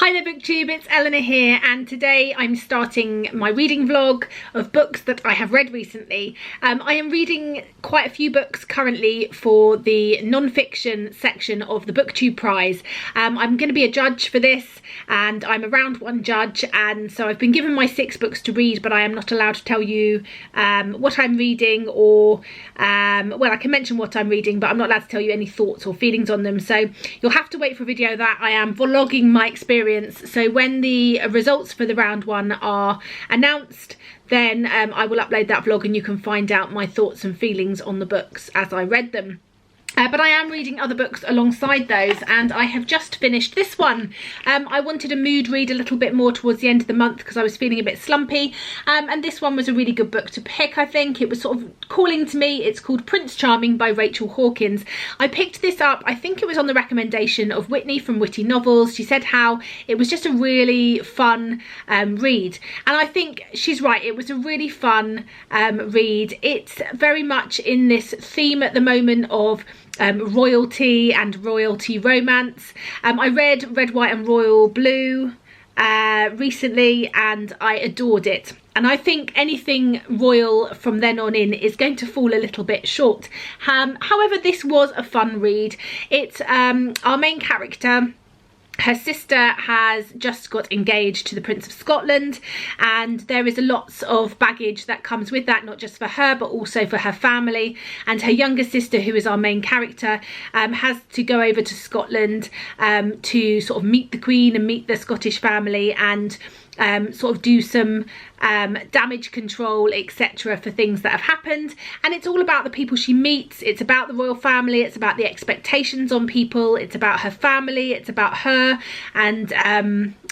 Hi there BookTube, it's Eleanor here, and today I'm starting my reading vlog of books that I have read recently. I am reading quite a few books currently for the non-fiction section of the BookTube Prize. I'm going to be a judge for this, and I'm a round one judge, and so I've been given my 6 books to read, but I am not allowed to tell you what I'm reading, or well, I can mention what I'm reading, but I'm not allowed to tell you any thoughts or feelings on them. So you'll have to wait for a video that I am vlogging my experience. So when the results for the round one are announced, then I will upload that vlog and you can find out my thoughts and feelings on the books as I read them. But I am reading other books alongside those, and I have just finished this one. I wanted a mood read a little bit more towards the end of the month because I was feeling a bit slumpy, and this one was a really good book to pick. I think it was sort of calling to me. It's called Prince Charming by Rachel Hawkins. I picked this up, I think it was on the recommendation of Whitney from Witty Novels. She said how it was just a really fun read, and I think she's right. It was a really fun read. It's very much in this theme at the moment of royalty and royalty romance. I read Red, White and Royal Blue recently, and I adored it. And I think anything royal from then on in is going to fall a little bit short. However, this was a fun read. It's our main character. Her sister has just got engaged to the Prince of Scotland, and there is a lots of baggage that comes with that, not just for her but also for her family. And her younger sister, who is our main character, has to go over to Scotland to sort of meet the Queen and meet the Scottish family, and sort of do some damage control, etc., for things that have happened. And it's all about the people she meets. It's about the royal family, it's about the expectations on people, it's about her family, it's about her, and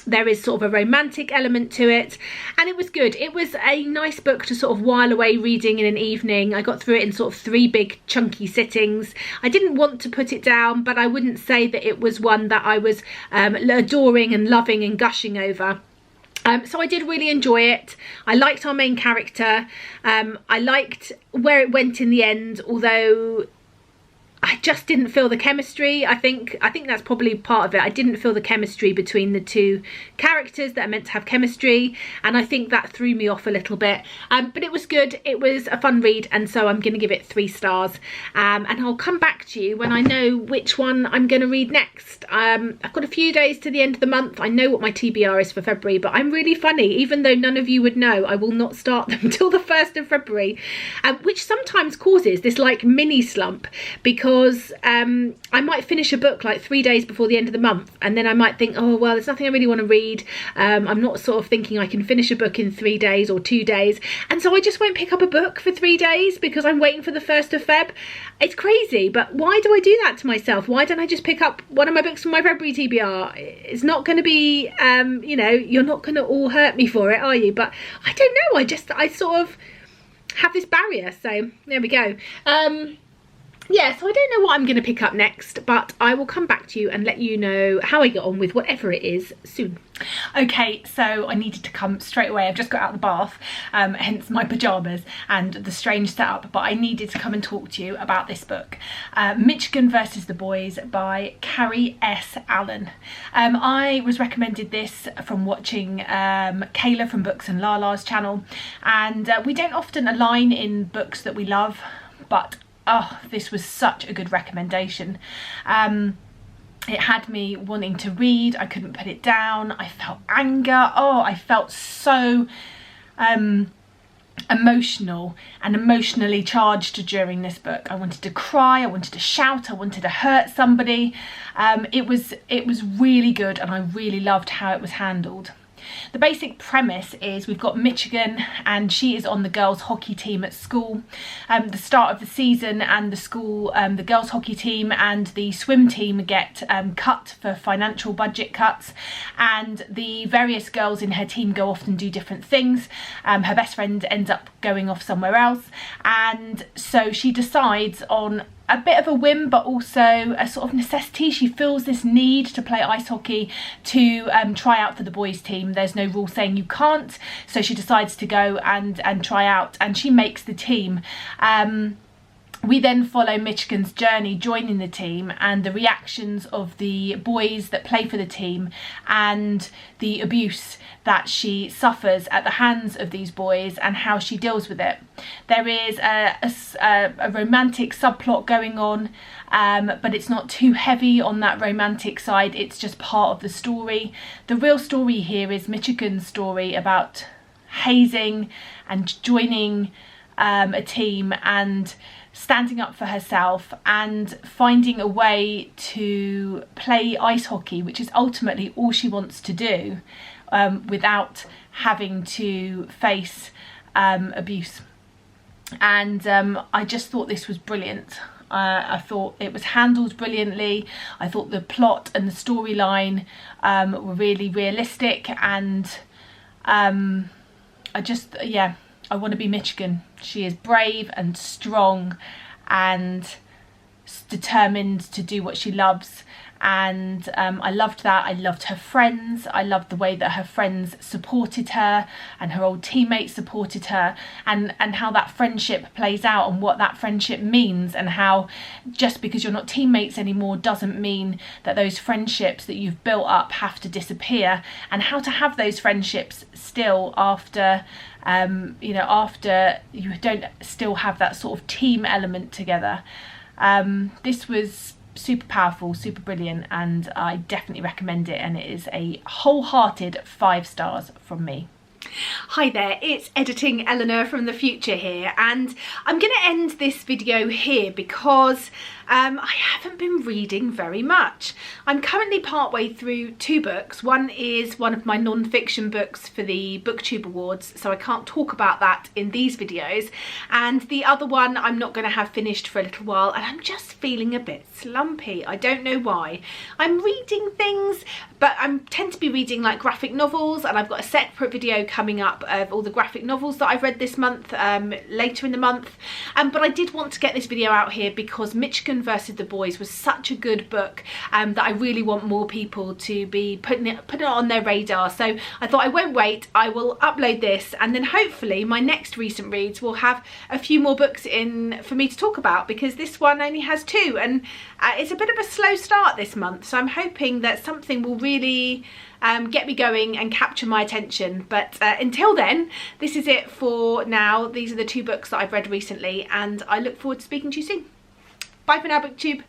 there is sort of a romantic element to it, and it was good. It was a nice book to sort of while away reading in an evening. I got through it in sort of 3 big chunky sittings. I didn't want to put it down, but I wouldn't say that it was one that I was adoring and loving and gushing over. So I did really enjoy it. I liked our main character. I liked where it went in the end, although I just didn't feel the chemistry. I think that's probably part of it. I didn't feel the chemistry between the 2 characters that are meant to have chemistry, and I think that threw me off a little bit. But it was good. It was a fun read, and so I'm going to give it 3 stars. And I'll come back to you when I know which one I'm going to read next. I've got a few days to the end of the month. I know what my TBR is for February, but I'm really funny. Even though none of you would know, I will not start them until the 1st of February, which sometimes causes this like mini slump, because I might finish a book like 3 days before the end of the month, and then I might think, oh well, there's nothing I really want to read. I'm not sort of thinking I can finish a book in 3 days or 2 days, and so I just won't pick up a book for 3 days because I'm waiting for the 1st of Feb. It's crazy, but why do I do that to myself? Why don't I just pick up one of my books from my February TBR? It's not going to be, you know, you're not going to all hurt me for it, are you? But I don't know, I sort of have this barrier, so there we go. Yeah, so I don't know what I'm going to pick up next, but I will come back to you and let you know how I get on with whatever it is soon. Okay, so I needed to come straight away. I've just got out of the bath, hence my pyjamas and the strange setup, but I needed to come and talk to you about this book, Michigan versus the Boys by Carrie S. Allen. I was recommended this from watching Kayla from Books and Lala's channel, and we don't often align in books that we love, but oh, this was such a good recommendation. It had me wanting to read. I couldn't put it down. I felt anger. Oh, I felt so emotional and emotionally charged during this book. I wanted to cry, I wanted to shout, I wanted to hurt somebody. It was really good, and I really loved how it was handled. The basic premise is we've got Michigan, and she is on the girls hockey team at school. The start of the season, and the school, the girls hockey team and the swim team get cut for financial budget cuts, and the various girls in her team go off and do different things. Her best friend ends up going off somewhere else, and so she decides on a bit of a whim, but also a sort of necessity. She feels this need to play ice hockey, to try out for the boys team. There's no rule saying you can't, so she decides to go and try out, and she makes the team. we then follow Michigan's journey joining the team and the reactions of the boys that play for the team and the abuse that she suffers at the hands of these boys and how she deals with it. There is a romantic subplot going on, but it's not too heavy on that romantic side. It's just part of the story. The real story here is Michigan's story about hazing and joining a team and standing up for herself and finding a way to play ice hockey, which is ultimately all she wants to do, without having to face abuse. And I just thought this was brilliant. I thought it was handled brilliantly. I thought the plot and the storyline were really realistic, and I want to be Michigan. She is brave and strong and determined to do what she loves, and I loved that. I loved her friends. I loved the way that her friends supported her and her old teammates supported her, and how that friendship plays out and what that friendship means, and how just because you're not teammates anymore doesn't mean that those friendships that you've built up have to disappear, and how to have those friendships still after after you don't still have that sort of team element together. This was super powerful, super brilliant, and I definitely recommend it, and it is a wholehearted 5 stars from me. Hi there, it's Editing Eleanor from the future here, and I'm going to end this video here because I haven't been reading very much. I'm currently partway through 2 books. One is one of my non-fiction books for the BookTube Awards, so I can't talk about that in these videos, and the other one I'm not going to have finished for a little while, and I'm just feeling a bit slumpy. I don't know why. I'm reading things, but I tend to be reading like graphic novels, and I've got a separate video coming up of all the graphic novels that I've read this month, later in the month, but I did want to get this video out here because Michigan versus the Boys was such a good book that I really want more people to be putting it on their radar. So I thought I won't wait, I will upload this, and then hopefully my next recent reads will have a few more books in for me to talk about, because this one only has 2, and it's a bit of a slow start this month, so I'm hoping that something will really get me going and capture my attention. But until then, this is it for now. These are the 2 books that I've read recently, and I look forward to speaking to you soon. Bye for now, BookTube.